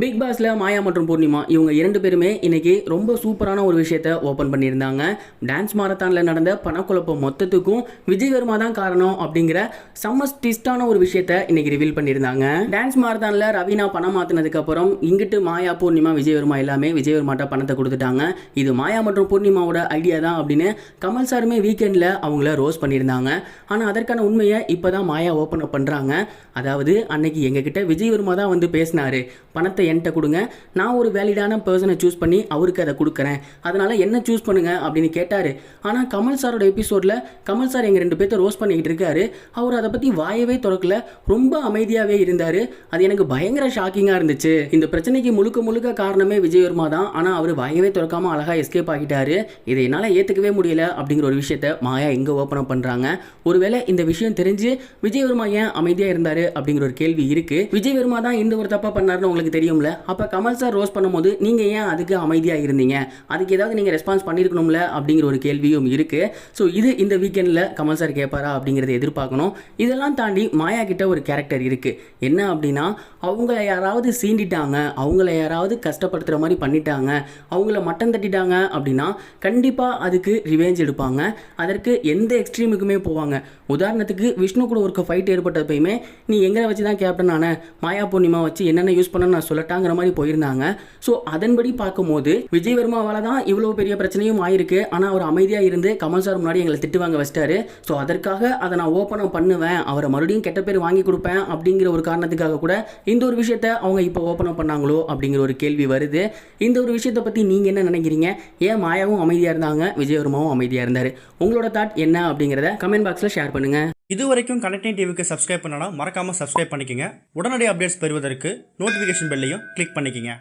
Big பாஸ்ல மாயா மற்றும் பூர்ணிமா இவங்க 2 பேருமே இன்னைக்கு ரொம்ப சூப்பரான ஒரு விஷயத்தை ஓப்பன் பண்ணியிருந்தாங்க. டான்ஸ் மாரத்தானில் நடந்த பணக்குழப்பம் மொத்தத்துக்கும் விஜய் வர்மா தான் காரணம் அப்படிங்கிற செம்ம ட்விஸ்டான ஒரு விஷயத்தை இன்னைக்கு ரிவீல் பண்ணியிருந்தாங்க. டான்ஸ் மாரத்தானில் ரவீனா பணம் மாற்றினதுக்கு அப்புறம் இங்கிட்டு மாயா பூர்ணிமா விஜய் வர்மா எல்லாமே விஜய் வர்மாட்ட பணத்தை கொடுத்துட்டாங்க. இது மாயா மற்றும் பூர்ணிமாவோட ஐடியா தான் அப்படின்னு கமல் சாருமே வீக்கெண்டில் அவங்கள ரோஸ் பண்ணியிருந்தாங்க. ஆனால் அதற்கான உண்மையை இப்போ தான் மாயா ஓப்பன் அப் பண்ணுறாங்க. அதாவது அன்னைக்கு எங்ககிட்ட விஜய் வர்மா தான் வந்து பேசினாரு, பணத்தை என்கிட்ட கொடுங்க, நான் ஒரு வேலிடான பர்சனை சூஸ் பண்ணி அவருக்கு அதை கொடுக்குறேன், அதனால என்ன சூஸ் பண்ணுங்க அப்படின்னு கேட்டாரு. ஆனால் கமல் சாரோட எபிசோட்ல கமல் சார் எங்க 2 பேர்த்த ரோஸ் பண்ணிக்கிட்டு இருக்காரு. அவர் அதை பத்தி வாயவே திறக்கல, ரொம்ப அமைதியாவே இருந்தாரு. அது எனக்கு பயங்கர ஷாக்கிங்கா இருந்துச்சு. இந்த பிரச்சனைக்கு முழுக்க முழுக்க காரணமே விஜய் வர்மா தான். ஆனால் அவர் வாயவே திறக்காம அழகா எஸ்கேப் ஆகிட்டாரு. இதை என்னால் ஏற்றுக்கவே முடியல அப்படிங்கிற ஒரு விஷயத்த மாயா எங்க ஓப்பன் அப் பண்றாங்க. ஒருவேளை இந்த விஷயம் தெரிஞ்சு விஜய் வர்மா ஏன் அமைதியா இருந்தாரு அப்படிங்கிற ஒரு கேள்வி இருக்கு. விஜய் வர்மா தான் இந்த ஒரு தப்பா பண்ணாருன்னு உங்களுக்கு தெரியும்ல. அப்ப கமல் சார் ரோஸ் பண்ணும்போது நீங்க ஏன் அதுக்கு அமைதியா இருந்தீங்க, அதுக்கு ஏதாவது நீங்க ரெஸ்பான்ஸ் பண்ணிருக்கணும்ல அப்படிங்கிற ஒரு கேள்வியும் இருக்கு. ஸோ இது இந்த வீக்கெண்டில் கமல் சார் கேட்பாரா அப்படிங்கிறத எதிர்பார்க்கணும். இதெல்லாம் தாண்டி மாயா கிட்ட ஒரு கேரக்டர் இருக்கு. என்ன அப்படின்னா, அவங்கள யாராவது சீண்டிட்டாங்க, அவங்கள யாராவது கஷ்டப்படுத்துற மாதிரி பண்ணிட்டாங்க, அவங்கள மட்டம் தட்டிட்டாங்க அப்படின்னா கண்டிப்பாக அதுக்கு ரிவேஞ்ச் எடுப்பாங்க. அதற்கு எந்த எக்ஸ்ட்ரீமுக்குமே போவாங்க. உதாரணத்துக்கு விஷ்ணு கூட ஒரு ஃபைட் ஏற்பட்டப்பயுமே நீ எங்களை வச்சு தான் கேப்டன் ஆன, மாயா பூர்ணிமா வச்சு என்னென்ன யூஸ் பண்ண நான் சொல்லட்டாங்கிற மாதிரி போயிருந்தாங்க. ஸோ அதன்படி பார்க்கும்போது விஜய் வர்மாவால் தான் இவ்வளோ பெரிய பிரச்சனையும் ஆயிருக்கு. ஆனால் அவர் அமைதியாக இருந்து கமல் சார் முன்னாடி எங்களை திட்டு வாங்க வச்சிட்டாரு. ஸோ அதற்காக அதை நான் ஓப்பன் பண்ணுவேன், அவரை மறுபடியும் கெட்ட பேர் வாங்கி கொடுப்பேன் அப்படிங்கிற ஒரு காரணத்துக்காக கூட இந்த ஒரு விஷயத்த அவங்க இப்போ ஓப்பன் பண்ணாங்களோ அப்படிங்கிற ஒரு கேள்வி வருது. இந்த ஒரு விஷயத்தை பற்றி நீங்கள் என்ன நினைக்கிறீங்க? ஏன் மாயாவும் அமைதியாக இருந்தாங்க, விஜய் வர்மாவும் அமைதியாக இருந்தார்? உங்களோட தாட் என்ன அப்படிங்கிறத கமெண்ட் பாக்ஸில் ஷேர் பண்ணுங்க. இது வரைக்கும் கனெக்டிங் டிவிக்கு சப்ஸ்கிரைப் பண்ணனா மறக்காம சப்ஸ்கிரைப் பண்ணிக்கங்க. உடனடி அப்டேட்ஸ் பெறுவதற்கு நோட்டிஃபிகேஷன் பெல்லையும் கிளிக் பண்ணிக்கங்க.